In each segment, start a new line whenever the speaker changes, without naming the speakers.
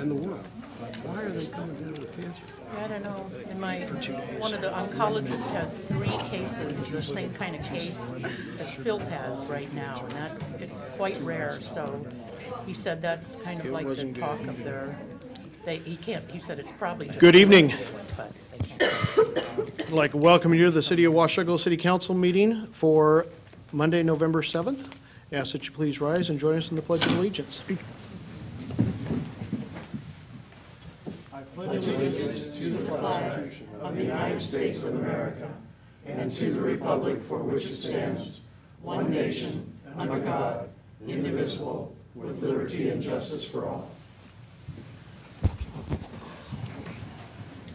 in the world. Like, why are they coming down with cancer?
I don't know. One of the oncologists has 3 cases, the same kind of case as Phil has right now, and it's quite rare. So he said that's kind of like the talk of their. He said it's probably just
Good evening.
But they can't.
I'd like to welcome you to the City of Washougal City Council meeting for Monday, November 7th. I ask that you please rise and join us in the Pledge of Allegiance. I pledge allegiance to the flag
of the United States of America and to the republic for which it stands, one nation, under God, indivisible, with liberty and justice for all.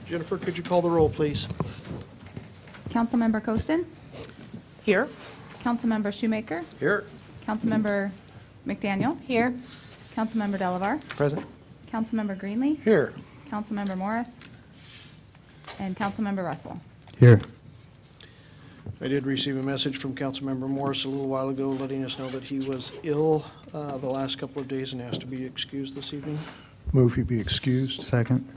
Jennifer, could you call the roll, please?
Councilmember Coaston.
Here.
Councilmember Shoemaker.
Here.
Councilmember McDaniel.
Here.
Councilmember Delavar.
Present.
Councilmember Greenlee.
Here.
Councilmember Morris. And Councilmember Russell.
Here.
I did receive a message from Councilmember Morris a little while ago letting us know that he was ill the last couple of days and asked to be excused this evening.
Move he be excused. Second.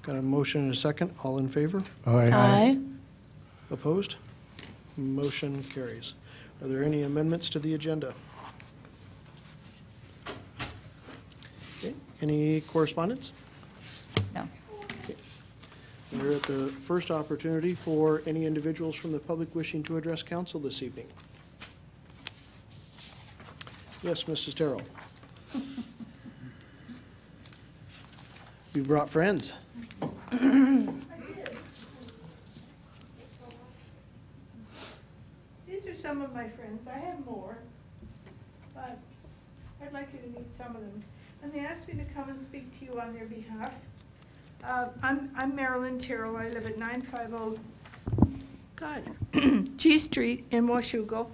Got a motion and a second. All in favor?
Aye.
Opposed? Motion carries. Are there any amendments to the agenda? Okay. Any correspondence?
No.
We're at the first opportunity for any individuals from the public wishing to address council this evening. Yes, Mrs. Terrell. You brought friends.
These are some of my friends. I have more, but I'd like you to meet some of them. And they asked me to come and speak to you on their behalf. I'm Marilyn Terrell. I live at 950 G Street in Washougal.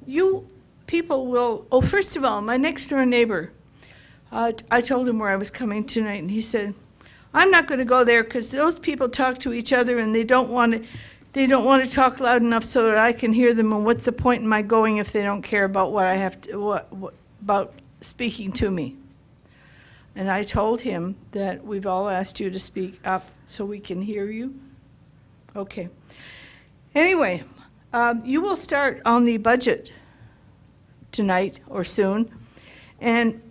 You people will, first of all, my next door neighbor, I told him where I was coming tonight, and he said, I'm not going to go there because those people talk to each other and they don't want to talk loud enough so that I can hear them, and what's the point in my going if they don't care about what I have to, about speaking to me. And I told him that we've all asked you to speak up so we can hear you. Okay. Anyway, you will start on the budget tonight or soon, and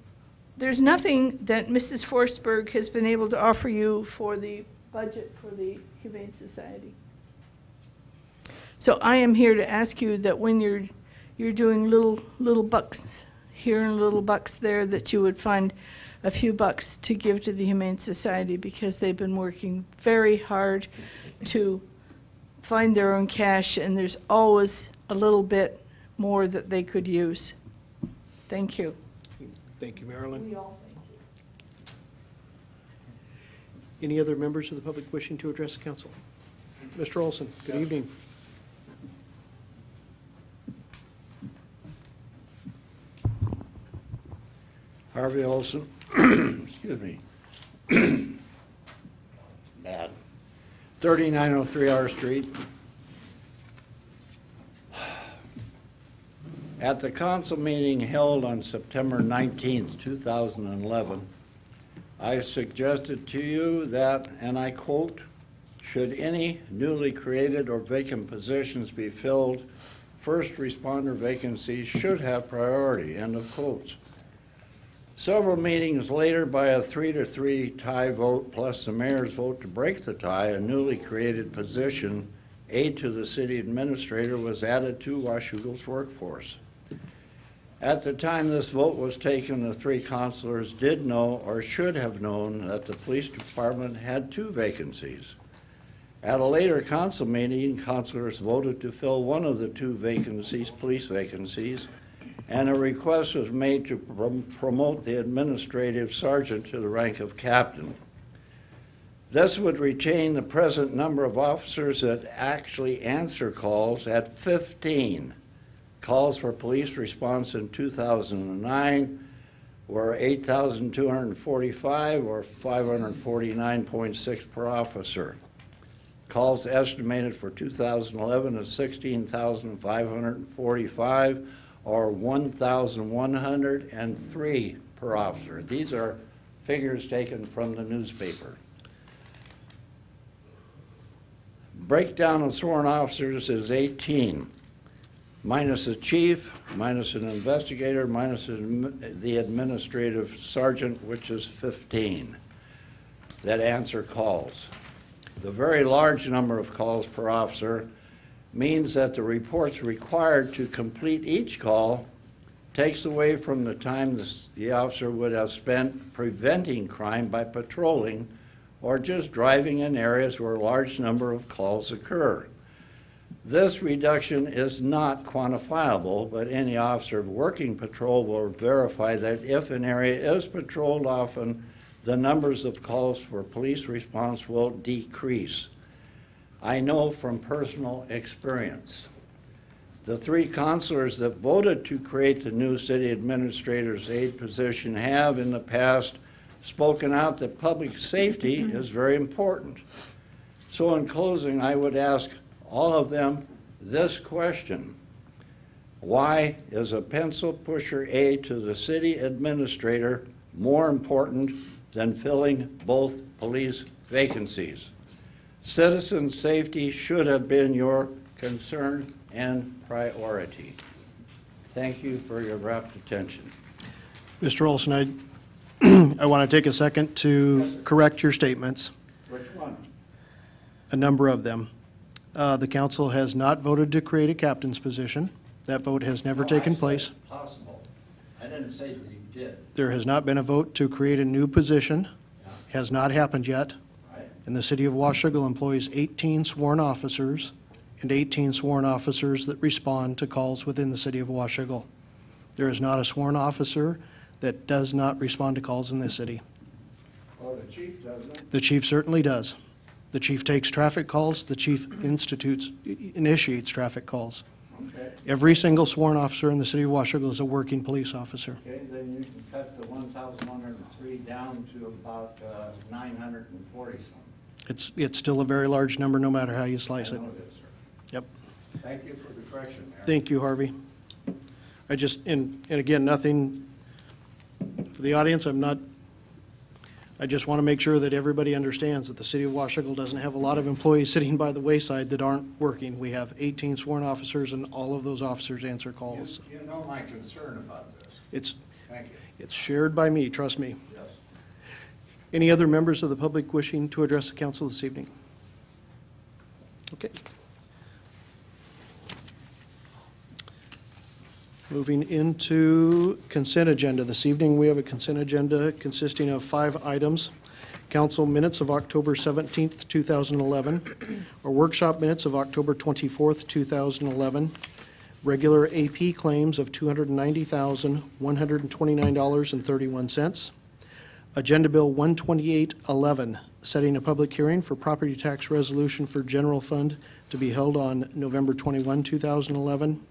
there's nothing that Mrs. Forsberg has been able to offer you for the budget for the Humane Society. So I am here to ask you that when you're doing little bucks here and little bucks there, that you would find a few bucks to give to the Humane Society, because they've been working very hard to find their own cash, and there's always a little bit more that they could use. Thank you.
Thank you, Marilyn.
We all thank you.
Any other members of the public wishing to address the council? Mr. Olson, good evening.
Harvey Olson, excuse me, bad, 3903 R Street. At the council meeting held on September 19th, 2011, I suggested to you that, and I quote, should any newly created or vacant positions be filled, first responder vacancies should have priority, end of quotes. Several meetings later, by a 3-3 tie vote plus the mayor's vote to break the tie, a newly created position, aide to the city administrator, was added to Washougal's workforce. At the time this vote was taken, the 3 councilors did know or should have known that the police department had 2 vacancies. At a later council meeting, councilors voted to fill one of the 2 vacancies, police vacancies, and a request was made to promote the administrative sergeant to the rank of captain. This would retain the present number of officers that actually answer calls at 15. Calls for police response in 2009 were 8,245, or 549.6 per officer. Calls estimated for 2011 is 16,545, or 1,103 per officer. These are figures taken from the newspaper. Breakdown of sworn officers is 18, minus a chief, minus an investigator, minus the administrative sergeant, which is 15 that answer calls. The very large number of calls per officer means that the reports required to complete each call takes away from the time the officer would have spent preventing crime by patrolling or just driving in areas where a large number of calls occur. This reduction is not quantifiable, but any officer working patrol will verify that if an area is patrolled often, the numbers of calls for police response will decrease. I know from personal experience. The 3 counselors that voted to create the new city administrator's aide position have in the past spoken out that public safety is very important. So in closing, I would ask all of them this question: why is a pencil pusher aide to the city administrator more important than filling both police vacancies? Citizen safety should have been your concern and priority. Thank you for your rapt attention.
Mr. Olson, I want to take a second to correct your statements,
Which one?
a number of them. The council has not voted to create a captain's position. That vote has never taken place.
Possible. I didn't say that you did.
There has not been a vote to create a new position. Has not happened yet.
Right.
And the city of Washougal employs 18 sworn officers and 18 sworn officers that respond to calls within the city of Washougal. There is not a sworn officer that does not respond to calls in this city.
Well, the chief doesn't.
The chief certainly does. The chief takes traffic calls. The chief initiates traffic calls.
Okay.
Every single sworn officer in the city of Washougal is a working police officer.
Okay, then you can cut the 1,103 down to about 940 something.
It's still a very large number, no matter how you slice
I
it.
know it is, sir.
Yep.
Thank you for the correction, Mayor.
Thank you, Harvey. I just, and again, nothing for the audience, I just want to make sure that everybody understands that the city of Washougal doesn't have a lot of employees sitting by the wayside that aren't working. We have 18 sworn officers, and all of those officers answer calls.
You know my concern about this. Thank you.
It's shared by me, trust me.
Yes.
Any other members of the public wishing to address the council this evening? Okay. Moving into consent agenda. This evening, we have a consent agenda consisting of 5 items. Council minutes of October 17th, 2011, or workshop minutes of October 24th, 2011, regular AP claims of $290,129.31, Agenda Bill 12811, setting a public hearing for property tax resolution for general fund to be held on November 21, 2011,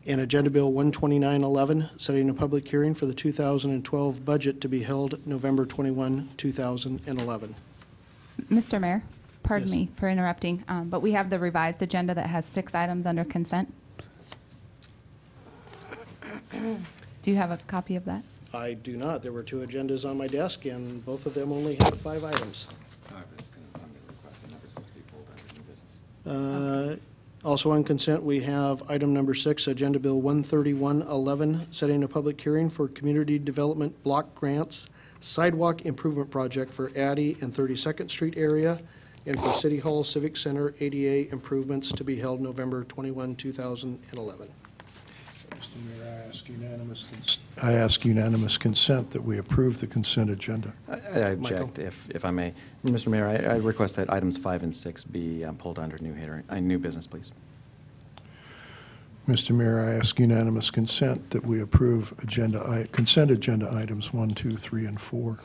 and Agenda Bill 12911, setting a public hearing for the 2012 budget to be held November 21, 2011.
Mr. Mayor, pardon
Yes.
me for interrupting, but we have the revised agenda that has 6 items under consent. Do you have a copy of that?
I do not. There were 2 agendas on my desk, and both of them only had 5 items.
I'm going to request that number 6 be pulled under new business.
Also on consent, we have item number 6, Agenda Bill 13111, setting a public hearing for Community Development Block Grants Sidewalk Improvement Project for Addy and 32nd Street area, and for City Hall Civic Center ADA improvements to be held November 21, 2011.
Mr. Mayor, I ask unanimous consent that we approve the consent agenda.
I object, if I may. Mr. Mayor, I request that items 5 and 6 be pulled under new business, please.
Mr. Mayor, I ask unanimous consent that we approve consent agenda items 1, 2, 3, and 4.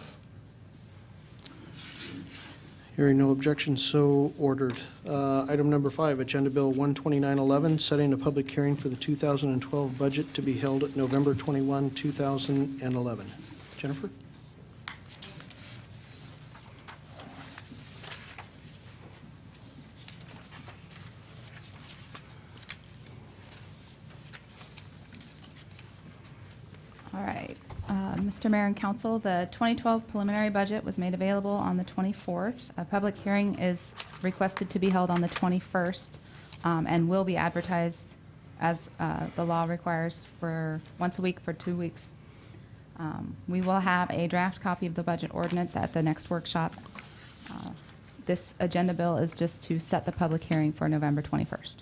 Hearing no objections, so ordered. Item number 5, Agenda Bill 12911, setting a public hearing for the 2012 budget to be held at November 21, 2011. Jennifer?
All right. Mr. Mr. Mayor and Council, the 2012 preliminary budget was made available on the 24th. A public hearing is requested to be held on the 21st and will be advertised as the law requires for once a week for 2 weeks. We will have a draft copy of the budget ordinance at the next workshop. This agenda bill is just to set the public hearing for November 21st.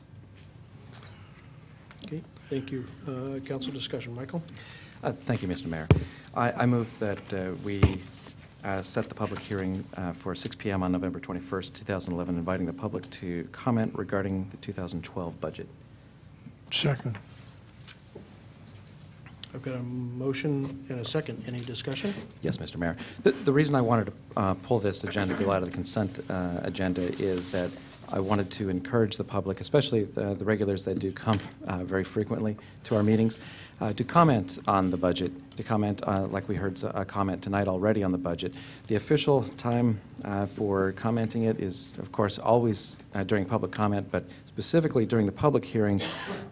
Okay, thank you. Council discussion. Michael?
Thank you, Mr. Mayor. I move that we set the public hearing for 6 p.m. on November 21st, 2011, inviting the public to comment regarding the 2012 budget.
Second.
I've got a motion and a second. Any discussion?
Yes, Mr. Mayor. The reason I wanted to pull this agenda bill out of the consent agenda is that I wanted to encourage the public, especially the regulars that do come very frequently to our meetings, to comment on the budget, to comment, like we heard a comment tonight already on the budget. The official time for commenting it is, of course, always during public comment, but specifically during the public hearing,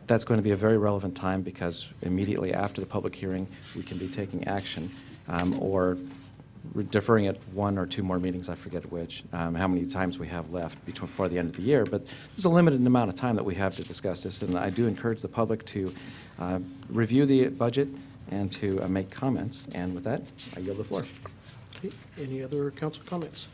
that's going to be a very relevant time because immediately after the public hearing, we can be taking action or deferring it 1 or 2 more meetings, I forget which, how many times we have left before the end of the year. But there's a limited amount of time that we have to discuss this, and I do encourage the public to review the budget and to make comments. And with that, I yield the floor.
Okay. Any other council comments?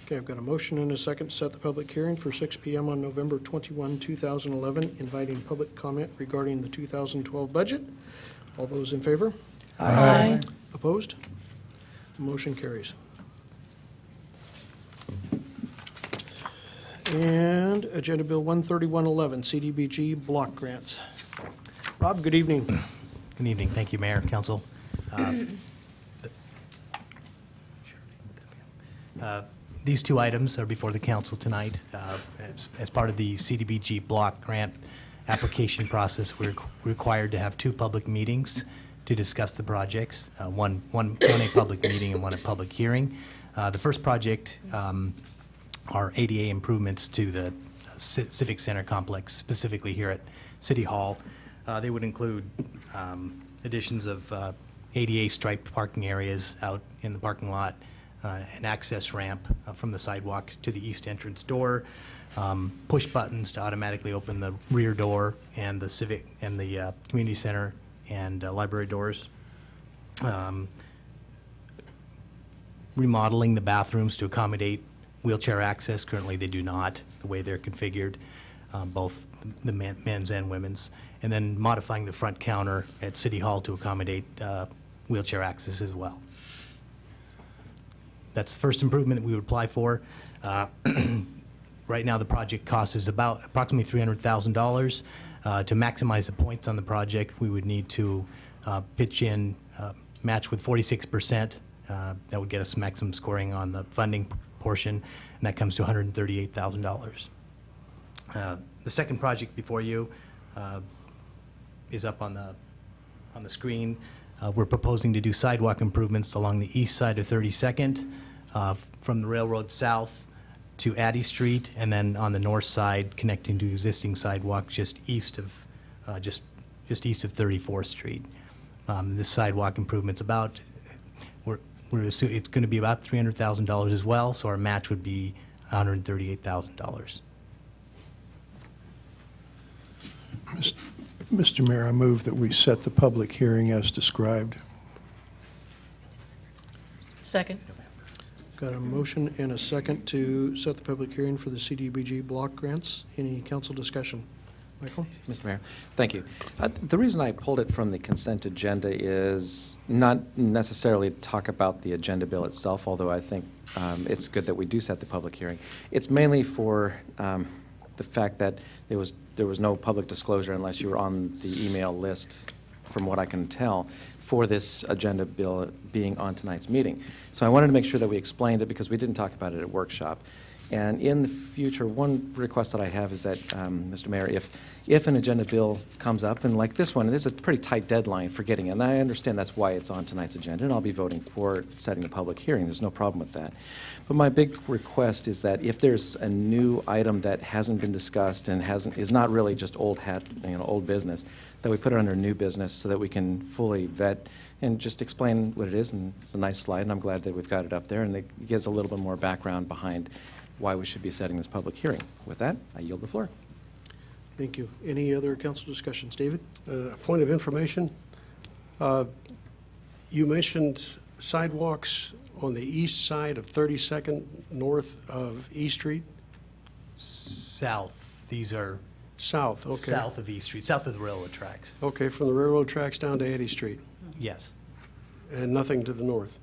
Okay, I've got a motion and a second to set the public hearing for 6 p.m. on November 21, 2011, inviting public comment regarding the 2012 budget. All those in favor?
Aye.
Opposed? Motion carries. And Agenda Bill 13111, CDBG block grants. Rob, good evening.
Good evening. Thank you, Mayor, Council. These 2 items are before the Council tonight. As part of the CDBG block grant application process, we're required to have 2 public meetings to discuss the projects, one a public meeting and one a public hearing. The first project are ADA improvements to the Civic Center complex, specifically here at City Hall. They would include additions of ADA striped parking areas out in the parking lot, an access ramp from the sidewalk to the east entrance door, push buttons to automatically open the rear door and the Civic and the community center and library doors, remodeling the bathrooms to accommodate wheelchair access. Currently they do not, the way they're configured, both the men's and women's, and then modifying the front counter at City Hall to accommodate wheelchair access as well. That's the first improvement that we would apply for. Right now the project cost is about approximately $300,000. To maximize the points on the project, we would need to pitch in, match with 46%. That would get us maximum scoring on the funding portion, and that comes to $138,000. The second project before you is up on the screen. We're proposing to do sidewalk improvements along the east side of 32nd, from the railroad south to Addy Street, and then on the north side connecting to existing sidewalk just east of 34th Street. This sidewalk improvement's about, it's going to be about $300,000 as well, so our match would be $138,000.
Mr. Mayor, I move that we set the public hearing as described.
Second.
Got a motion and a second to set the public hearing for the CDBG block grants. Any council discussion? Michael?
Mr. Mayor, thank you. The reason I pulled it from the consent agenda is not necessarily to talk about the agenda bill itself, although I think it's good that we do set the public hearing. It's mainly for the fact that there was no public disclosure unless you were on the email list, from what I can tell, for this agenda bill being on tonight's meeting. So I wanted to make sure that we explained it because we didn't talk about it at workshop. And in the future, one request that I have is that, Mr. Mayor, if an agenda bill comes up, and like this one, there's a pretty tight deadline for getting it, and I understand that's why it's on tonight's agenda, and I'll be voting for setting the public hearing. There's no problem with that. But my big request is that if there's a new item that hasn't been discussed and is not really just old business, that we put it under new business so that we can fully vet and just explain what it is. And it's a nice slide, and I'm glad that we've got it up there, and it gives a little bit more background behind why we should be setting this public hearing. With that, I yield the floor.
Thank you. Any other council discussions? David?
Point of information. You mentioned sidewalks on the east side of 32nd north of E Street?
South, these are
South, okay.
south of E Street, south of the railroad tracks.
Okay, from the railroad tracks down to Eddy Street,
Yes.
and nothing to the north?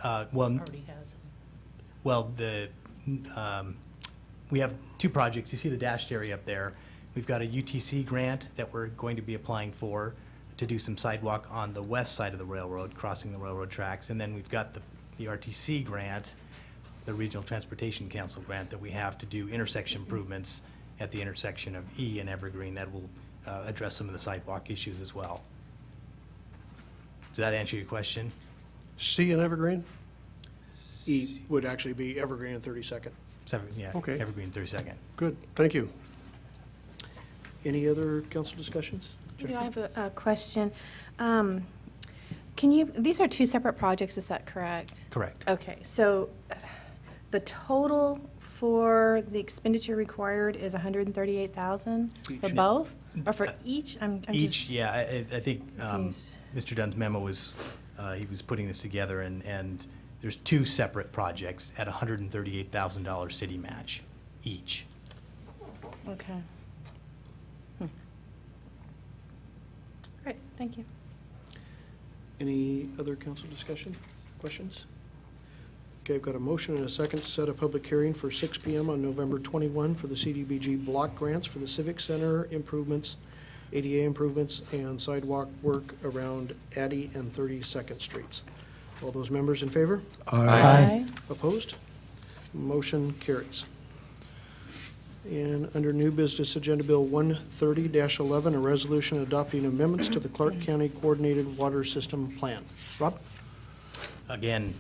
Well,
Already has.
Well, we have two projects. You see the dashed area up there. We've got a UTC grant that we're going to be applying for to do some sidewalk on the west side of the railroad, crossing the railroad tracks. And then we've got the RTC grant, the Regional Transportation Council grant, that we have to do intersection improvements at the intersection of E and Evergreen that will address some of the sidewalk issues as well. Does that answer your question?
C and Evergreen?
E would actually be Evergreen and 32nd.
Yeah,
Okay.
Evergreen 32nd.
Good, thank you.
Any other council discussions?
Do I have a question? These are two separate projects, is that correct?
Correct.
Okay, so the total for the expenditure required is 138,000 for
Each.
both? Or for each? I'm
Each,
just
yeah, I think
confused.
Mr. Dunn's memo was, he was putting this together, and there's two separate projects at $138,000 city match each.
Okay. Great, thank you.
Any other council discussion, questions? Okay, I've got a motion and a second to set a public hearing for 6 PM on November 21 for the CDBG block grants for the Civic Center improvements, ADA improvements, and sidewalk work around Addy and 32nd Streets. All those members in favor?
Aye.
Opposed? Motion carries. And under new business, Agenda Bill 130-11, a resolution adopting amendments to the Clark County Coordinated Water System Plan. Rob?
Again,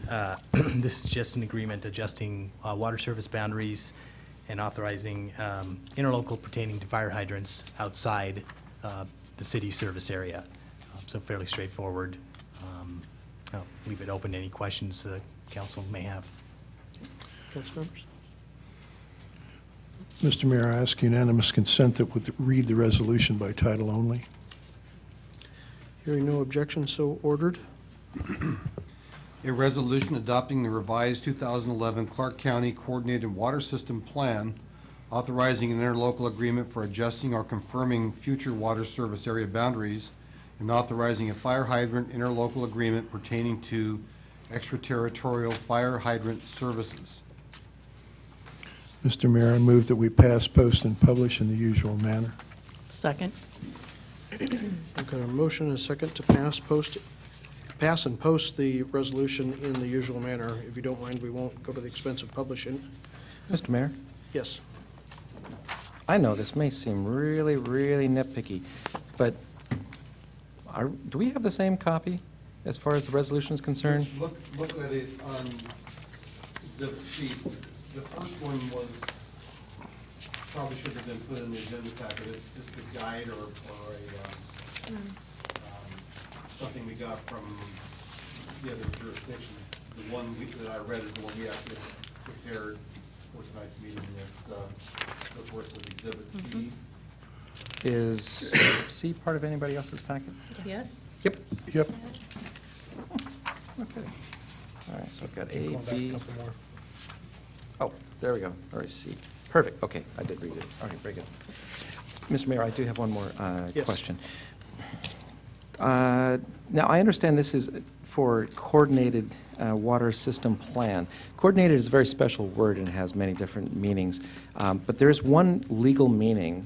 this is just an agreement adjusting water service boundaries and authorizing interlocal pertaining to fire hydrants outside the city service area. So fairly straightforward. I'll leave it open to any questions the council may have.
Council members?
Mr. Mayor, I ask unanimous consent that would read the resolution by title only.
Hearing no objection, so ordered.
A resolution adopting the revised 2011 Clark County Coordinated Water System Plan, authorizing an interlocal agreement for adjusting or confirming future water service area boundaries, and authorizing a fire hydrant interlocal agreement pertaining to extraterritorial fire hydrant services.
Mr. Mayor, I move that we pass, post, and publish in the usual manner.
Second.
I've got a motion and a second to pass and post the resolution in the usual manner. If you don't mind, we won't go to the expense of publishing.
Mr. Mayor,
Yes.
I know this may seem really, really nitpicky, but do we have the same copy as far as the resolution is concerned?
Look at it on Exhibit C. The first one was, probably should have been put in the agenda packet. It's just a guide or something we got from the other jurisdictions. The one that I read is the one we actually prepared for tonight's meeting. It's, of course, of Exhibit C.
Is C part of anybody else's packet?
Yes?
Yep.
Yep.
Okay. All right, so I've got A, B. Oh, there we go. All right, C. Perfect. Okay, I did read it. All right, very good. Mr. Mayor, I do have one more
Yes.
question. Now, I understand this is for coordinated water system plan. Coordinated is a very special word and has many different meanings, but there is one legal meaning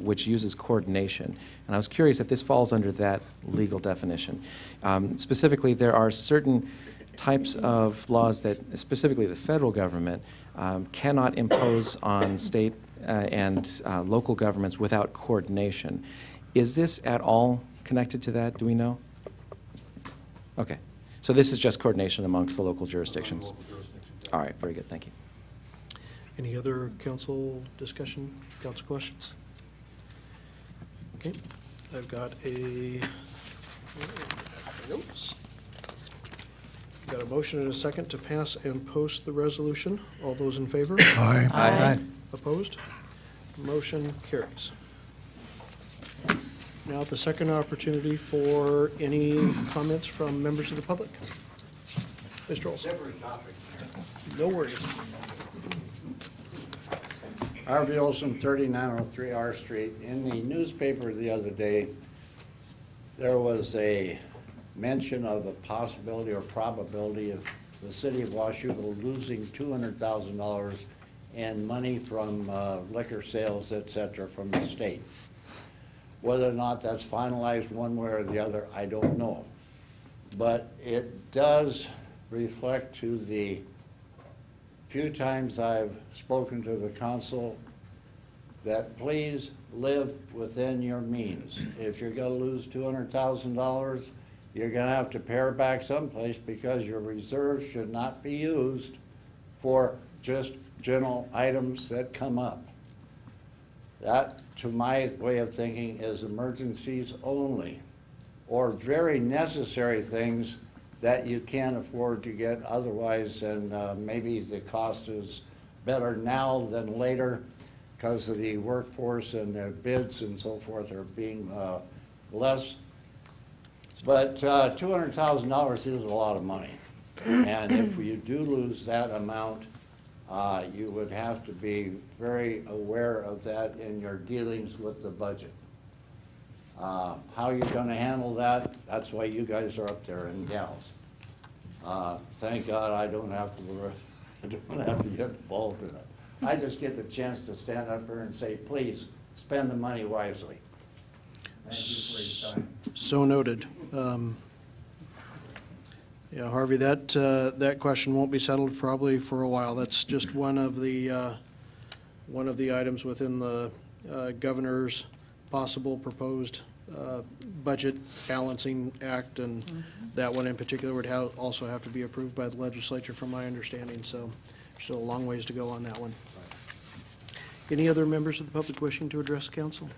which uses coordination, and I was curious if this falls under that legal definition. Specifically, there are certain types of laws that specifically the federal government cannot impose on state and local governments without coordination. Is this at all connected to that? Do we know? Okay. So this is just coordination amongst the local jurisdictions? All right, very good, thank you.
Any other council discussion, council questions? Okay, I've got notes. Got a motion and a second to pass and post the resolution. All those in favor?
Aye.
Aye.
Opposed? Motion carries. Now the second opportunity for any comments from members of the public. Mr. Olson. No worries.
Harvey Olson, 3903 R Street. In the newspaper the other day, there was a mention of a possibility or probability of the city of Washougal losing $200,000 in money from liquor sales, et cetera, from the state. Whether or not that's finalized one way or the other, I don't know. But it does reflect to the few times I've spoken to the council that please live within your means. If you're going to lose $200,000, you're going to have to pare back someplace because your reserves should not be used for just general items that come up. That, to my way of thinking, is emergencies only, or very necessary things that you can't afford to get otherwise, and maybe the cost is better now than later because of the workforce and the bids and so forth are being less. But $200,000 is a lot of money. And if you do lose that amount, you would have to be very aware of that in your dealings with the budget. How you're going to handle that, that's why you guys are up there and gals. Thank God I don't have to get involved in it. I just get the chance to stand up here and say, please, spend the money wisely. Thank you for your time.
So noted. Yeah, Harvey, that question won't be settled probably for a while. That's just one of the items within the governor's possible proposed budget balancing act, and that one in particular would also have to be approved by the legislature, from my understanding. So, still a long ways to go on that one. Any other members of the public wishing to address council?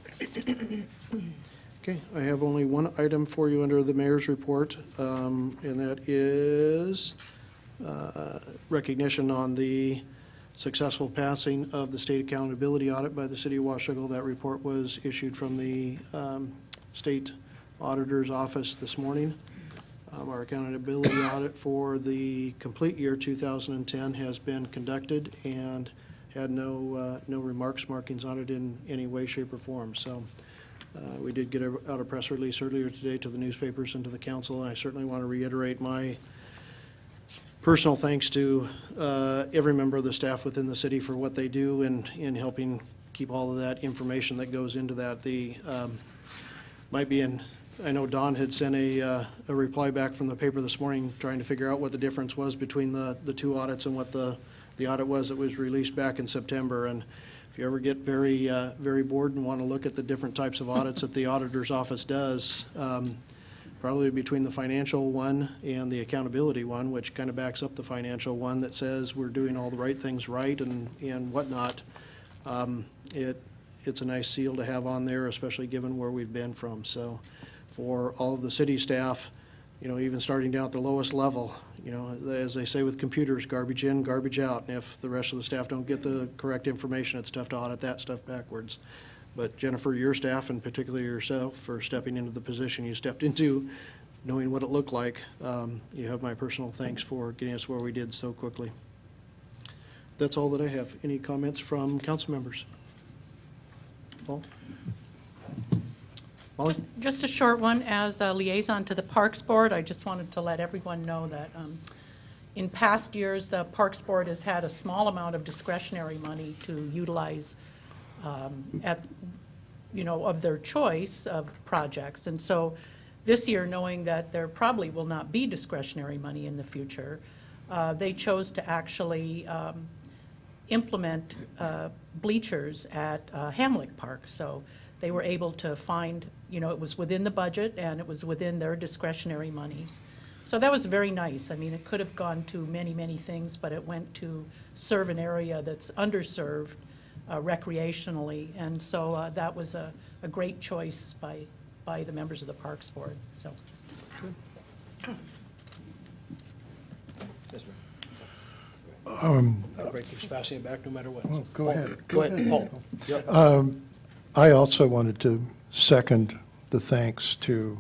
Okay, I have only one item for you under the mayor's report, and that is recognition on the successful passing of the state accountability audit by the city of Washougal. That report was issued from the state auditor's office this morning. Our accountability audit for the complete year 2010 has been conducted and had no markings on it in any way, shape, or form. So we did get out a press release earlier today to the newspapers and to the council, and I certainly want to reiterate my personal thanks to every member of the staff within the city for what they do in helping keep all of that information that goes into that. I know Don had sent a reply back from the paper this morning trying to figure out what the difference was between the two audits and what the audit was that was released back in September. And if you ever get very bored and want to look at the different types of audits that the auditor's office does, probably between the financial one and the accountability one, which kind of backs up the financial one that says we're doing all the right things right and whatnot, it's a nice seal to have on there, especially given where we've been from. So for all of the city staff, even starting down at the lowest level, as they say with computers, garbage in, garbage out. And if the rest of the staff don't get the correct information, it's tough to audit that stuff backwards. But Jennifer, your staff, and particularly yourself, for stepping into the position you stepped into, knowing what it looked like, you have my personal thanks for getting us where we did so quickly. That's all that I have. Any comments from council members? Paul? Molly?
Just a short one. As a liaison to the Parks Board, I just wanted to let everyone know that in past years, the Parks Board has had a small amount of discretionary money to utilize of their choice of projects. And so this year, knowing that there probably will not be discretionary money in the future, they chose to actually implement bleachers at Hamlick Park. So they were able to find, it was within the budget and it was within their discretionary monies. So that was very nice. I mean, it could have gone to many, many things, but it went to serve an area that's underserved recreationally. And so that was a great choice by the members of the Parks Board. So.
I'll break your Sebastian back no matter what.
Well, go ahead.
Go ahead, Paul. Yep.
I also wanted to second the thanks to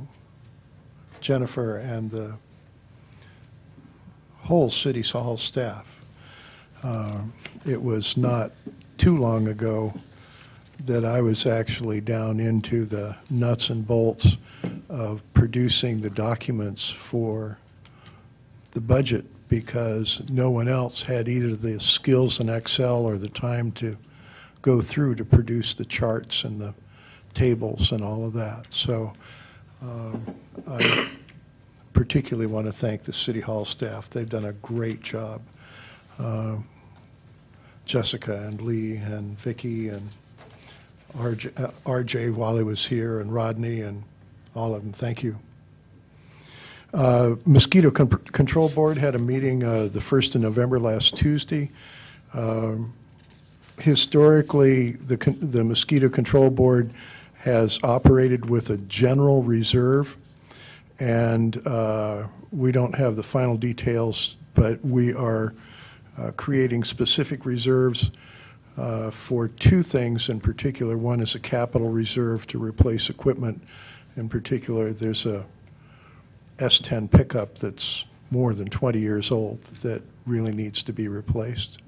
Jennifer and the whole City Hall staff. It was not too long ago that I was actually down into the nuts and bolts of producing the documents for the budget because no one else had either the skills in Excel or the time to go through to produce the charts and the tables and all of that. So I particularly want to thank the City Hall staff. They've done a great job. Jessica and Lee and Vicki and RJ while he was here and Rodney and all of them. Thank you. Mosquito Control Board had a meeting the 1st of November last Tuesday. Historically, the Mosquito Control Board has operated with a general reserve, and we don't have the final details, but we are creating specific reserves for two things in particular. One is a capital reserve to replace equipment. In particular, there's a S10 pickup that's more than 20 years old that really needs to be replaced.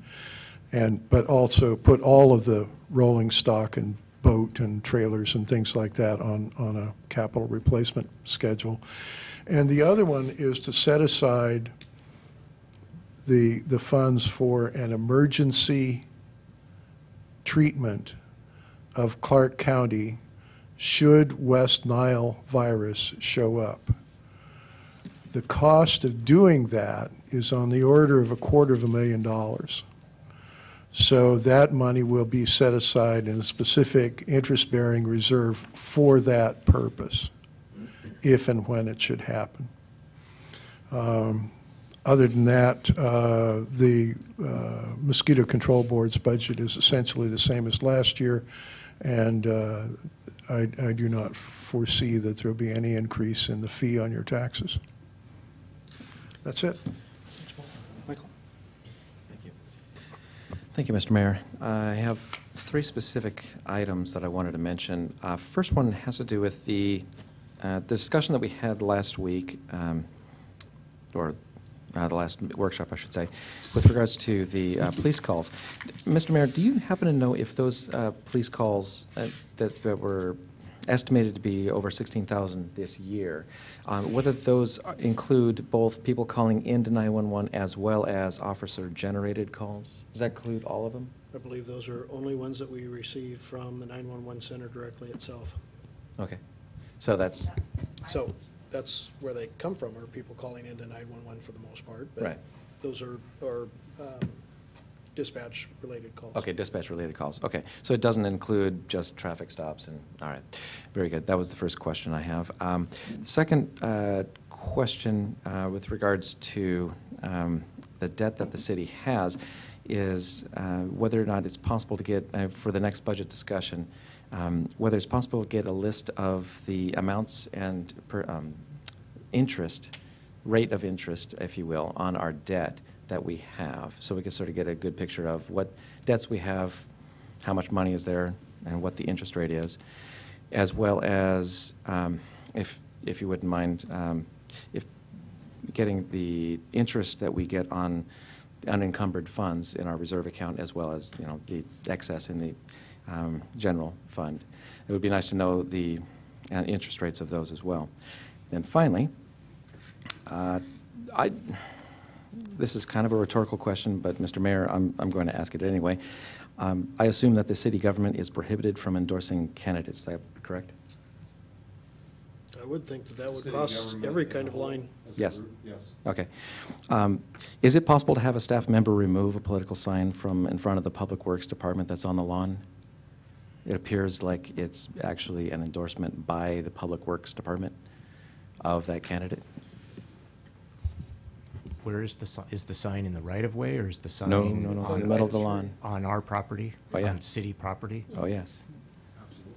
But also put all of the rolling stock and boat and trailers and things like that on a capital replacement schedule. And the other one is to set aside the funds for an emergency treatment of Clark County should West Nile virus show up. The cost of doing that is on the order of $250,000. So that money will be set aside in a specific interest-bearing reserve for that purpose, if and when it should happen. Other than that, the Mosquito Control Board's budget is essentially the same as last year, and I do not foresee that there will be any increase in the fee on your taxes. That's it.
Michael.
Thank you, Mr. Mayor. I have three specific items that I wanted to mention. First one has to do with the discussion that we had last week, or the last workshop, I should say, with regards to the police calls. Mr. Mayor, do you happen to know if those police calls that were estimated to be over 16,000 this year, whether those include both people calling into 911 as well as officer-generated calls? Does that include all of them?
I believe those are only ones that we receive from the 911 center directly itself.
Okay. So that's...
So that's where they come from, are people calling into 911 for the most part. But
right.
Those are dispatch-related calls.
Okay, dispatch-related calls. Okay, so it doesn't include just traffic stops and, all right. Very good. That was the first question I have. The second question with regards to the debt that the city has is whether or not it's possible to get, for the next budget discussion, whether it's possible to get a list of the amounts and interest, rate of interest, if you will, on our debt that we have, so we can sort of get a good picture of what debts we have, how much money is there, and what the interest rate is, as well as, if you wouldn't mind, if getting the interest that we get on unencumbered funds in our reserve account, as well as the excess in the general fund. It would be nice to know the interest rates of those as well. Then finally, this is kind of a rhetorical question, but Mr. Mayor, I'm going to ask it anyway. I assume that the city government is prohibited from endorsing candidates. Is that correct?
I would think that that would
City
cross
government
every
as a
kind of
whole,
line.
as a
Yes.
group, Yes.
Okay. Is it possible to have a staff member remove a political sign from in front of the Public Works Department that's on the lawn? It appears like it's actually an endorsement by the Public Works Department of that candidate.
Where is is the sign in the right-of-way, or is the sign?
No, it's in the middle of the lawn.
On our property?
Oh, yeah.
On city property?
Oh, yes.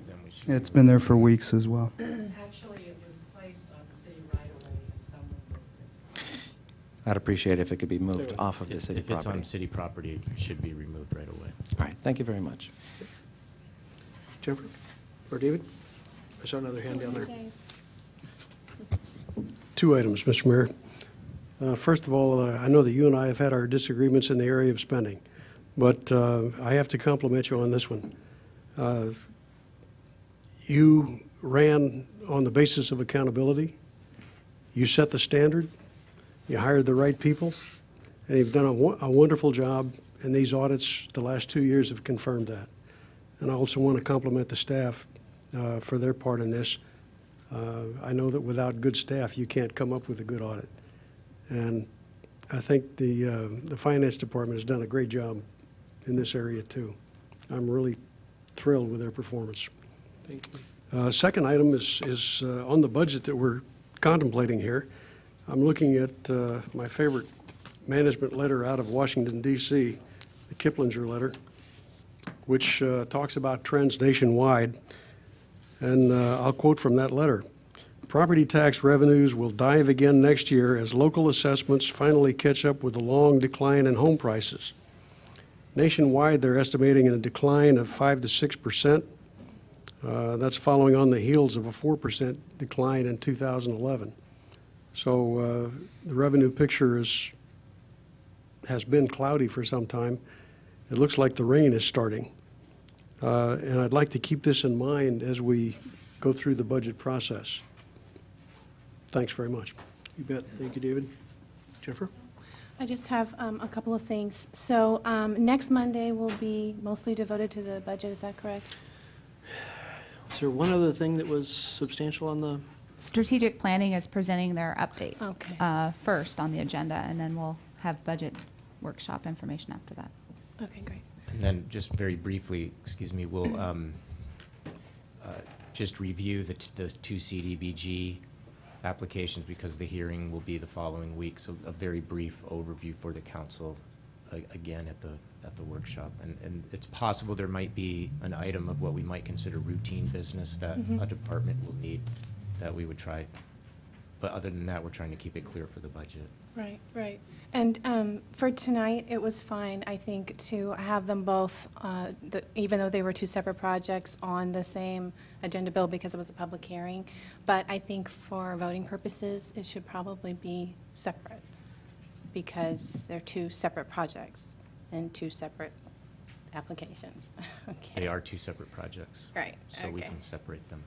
Then we should-
It's been there for weeks as well.
Actually, it was placed on the city right-of-way and someone moved it.
I'd appreciate it if it could be moved off of the
If
city
if it's
property.
on city property, it should be removed right away.
All right, thank you very much.
Jennifer? Or David? I saw another hand down there. Two items, Mr. Mayor. First of all, I know that you and I have had our disagreements in the area of spending, but I have to compliment you on this one. You ran on the basis of accountability. You set the standard. You hired the right people, and you've done a wonderful job, and these audits the last 2 years have confirmed that. And I also want to compliment the staff for their part in this. I know that without good staff, you can't come up with a good audit. And I think the finance department has done a great job in this area too. I'm really thrilled with their performance. Thank you. Second item is on the budget that we're contemplating here. I'm looking at my favorite management letter out of Washington, D.C., the Kiplinger letter, which talks about trends nationwide. And I'll quote from that letter. Property tax revenues will dive again next year as local assessments finally catch up with the long decline in home prices. Nationwide, they're estimating a decline of 5 to 6%. That's following on the heels of a 4% decline in 2011. So the revenue picture has been cloudy for some time. It looks like the rain is starting. And I'd like to keep this in mind as we go through the budget process. Thanks very much. You bet. Thank you, David. Jennifer?
I just have a couple of things. So next Monday will be mostly devoted to the budget, is that correct?
Is there one other thing that was substantial on the?
Strategic Planning is presenting their update
Okay.
First on the agenda, and then we'll have budget workshop information after that.
Okay, great.
And then just very briefly, excuse me, we'll just review the two CDBG applications because the hearing will be the following week. So a very brief overview for the council again at the workshop. And it's possible there might be an item of what we might consider routine business that a department will need that we would try. But other than that, we're trying to keep it clear for the budget.
Right, right. And for tonight, it was fine, I think, to have them both, even though they were two separate projects, on the same agenda bill because it was a public hearing. But I think for voting purposes, it should probably be separate because they're two separate projects and two separate applications. Okay.
They are two separate projects.
Right,
So we
okay.
can separate them.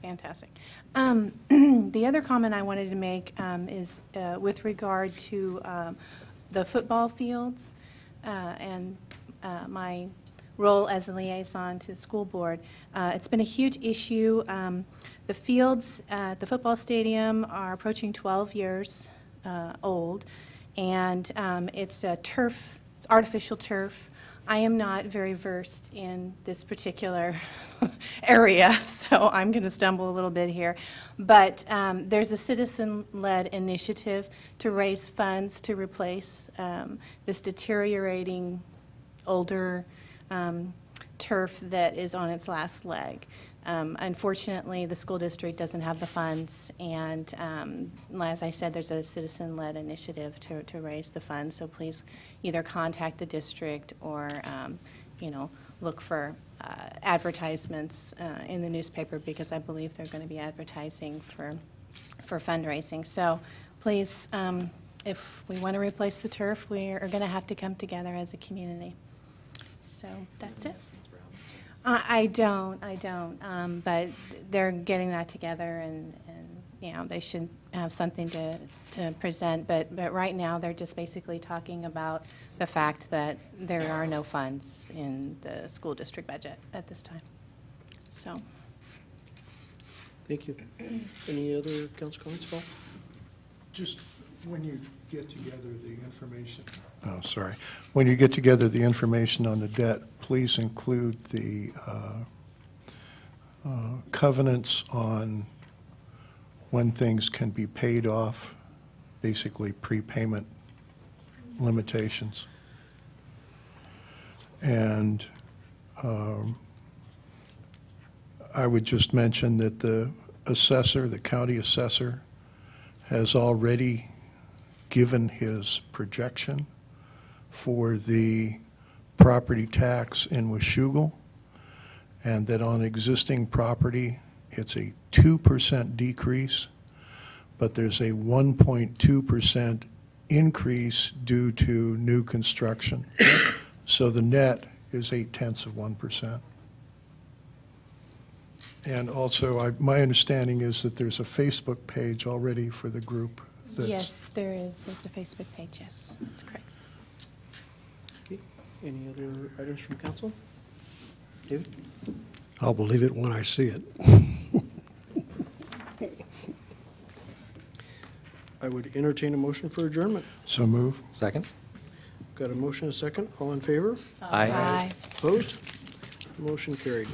Fantastic. The other comment I wanted to make is with regard to the football fields and my role as a liaison to the school board. It's been a huge issue. The fields at the football stadium are approaching 12 years old, and it's a turf, it's artificial turf. I am not very versed in this particular area, so I'm going to stumble a little bit here. But there's a citizen-led initiative to raise funds to replace this deteriorating older turf that is on its last leg. Unfortunately, the school district doesn't have the funds, and as I said, there's a citizen-led initiative to raise the funds, so please either contact the district or, look for advertisements in the newspaper because I believe they're going to be advertising for fundraising. So please, if we want to replace the turf, we are going to have to come together as a community. So that's it. I don't, but they're getting that together, and they should have something to present. But right now, they're just basically talking about the fact that there are no funds in the school district budget at this time. So.
Thank you. Any other council comments, Paul?
Just when you get together the information. Oh, sorry. When you get together the information on the debt, please include the covenants on when things can be paid off, basically prepayment limitations. And I would just mention that the assessor, the county assessor, has already given his projection for the property tax in Washougal, and that on existing property, it's a 2% decrease, but there's a 1.2% increase due to new construction. So the net is 0.8%. And also, my understanding is that there's a Facebook page already for the group.
Yes, there is. There's a Facebook page, yes. That's correct.
Okay. Any other items from council? David?
I'll believe it when I see it.
I would entertain a motion for adjournment.
So move.
Second?
Got a motion, a second. All in favor?
Aye.
Aye.
Opposed? Motion carried.